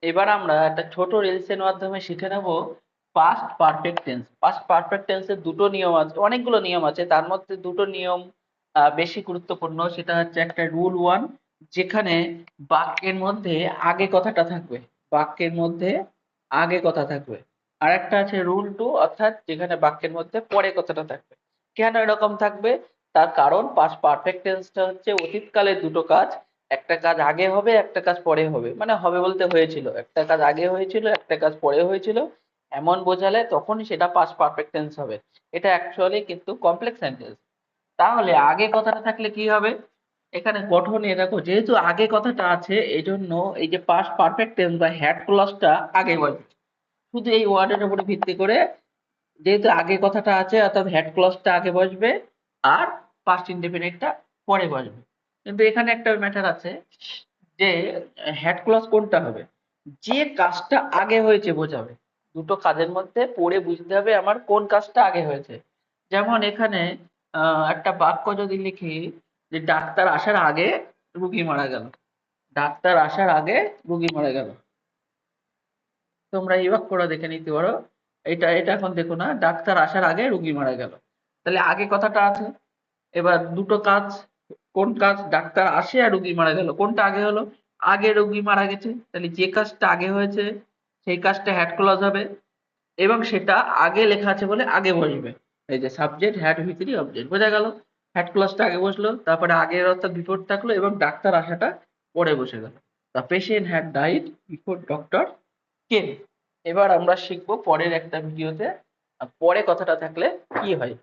এবার আমরা একটা ছোট রিলসের মাধ্যমে শিখে নেব past perfect tense. Past perfect টেন্সের দুটো নিয়ম আছে, অনেকগুলো নিয়ম আছে, তার মধ্যে দুটো নিয়ম বেশি গুরুত্বপূর্ণ। সেটা হচ্ছে একটা রুল ওয়ান, যেখানে বাক্যের মধ্যে আগে কথাটা থাকবে, বাক্যের মধ্যে আগে কথা থাকবে। আর একটা আছে রুল টু, অর্থাৎ যেখানে বাক্যের মধ্যে পরে কথাটা থাকবে। কেন এরকম থাকবে? তার কারণ পাস্ট পারফেক্ট টেন্সটা হচ্ছে অতীতকালের দুটো কাজ, একটা কাজ আগে হবে একটা কাজ পরে হবে, মানে হবে বলতে হয়েছিল, একটা কাজ আগে হয়েছিল একটা কাজ পরে হয়েছিল, এমন বোঝালে তখনই সেটা পাস্ট পারফেক্ট টেন্স হবে। এটা অ্যাকচুয়ালি কিন্তু কমপ্লেক্স সেন্টেন্স। তাহলে আগে কথাটা থাকলে কি হবে? এখানে গঠনে দেখো, যেহেতু আগে কথাটা আছে এই জন্য এই যে পাস্ট পারফেক্ট টেন্স বা হ্যাড ক্লজটা আগে বসবে। শুধু এই ওয়ার্ডের উপরে ভিত্তি করে, যেহেতু আগে কথাটা আছে অর্থাৎ হেড ক্লজটা আগে বসবে আর পাস্ট ইনডেফিনিটটা পরে বসবে। কিন্তু এখানে একটা ম্যাটার আছে যে হেড ক্লজ কোনটা হবে, যে কাজটা আগে হয়েছে বোঝাবে। দুটো কাজের মধ্যে পড়ে বুঝতে হবে আমার কোন কাজটা আগে হয়েছে। যেমন এখানে একটা বাক্য যদি লিখি যে ডাক্তার আসার আগে রুগী মারা গেল, ডাক্তার আসার আগে রুগী মারা গেল, তোমরা এই বাক্যটা দেখে নিতে পারো। এটা এটা এখন দেখো না, ডাক্তার আসার আগে রুগী মারা গেল, তাহলে আগে কথাটা আছে। এবার দুটো কাজ, কোন কাজ? ডাক্তার আসে আর রুগী মারা গেল, কোনটা আগে হলো? আগে রুগী মারা গেছে, তাহলে যে কাজটা আগে হয়েছে সেই কাজটা হ্যাড ক্লজ হবে এবং সেটা আগে লেখা আছে বলে আগে বসবে। এই যে সাবজেক্ট হ্যাড ভিতরি অবজেক্ট, বোঝা গেল? হ্যাড ক্লজটা আগে বসলো, তারপরে আগের অর্থাৎ বিফোর থাকলো এবং ডাক্তার আসাটা পরে বসে গেল। The patient had died before doctor came. এবার আমরা শিখবো পরের একটা ভিডিওতে পরে কথাটা থাকলে কি হয়।